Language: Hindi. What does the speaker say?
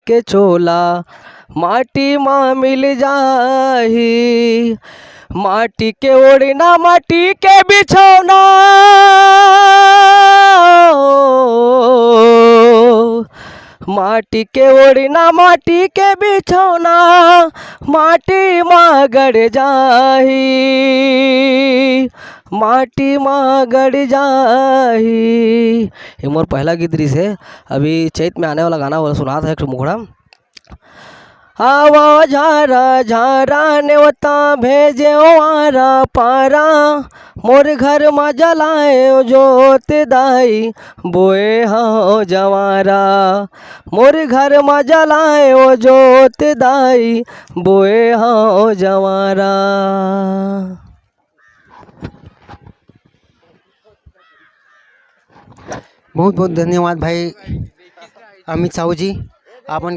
के चोला माटी माँ मिल जाही। माटी के ओढ़ना माटी के बिछौना, माटी के ओढ़ना माटी के बिछौना माटी माँ गड़ जाही, माटी माँ गड़ जाही। ये मोर पहला गीत रही से। अभी चैत में आने वाला गाना वो सुना था एक मुखड़ा। आवा झारा झारा नेवता भेजे आरा पारा, मोर घर में जलाए जोत दाई बोए हाँ जवारा। मोर घर में जलाए ओ जोत दाई बोए हाँ जवारा। बहुत बहुत धन्यवाद भाई अमित साहू जी। आपन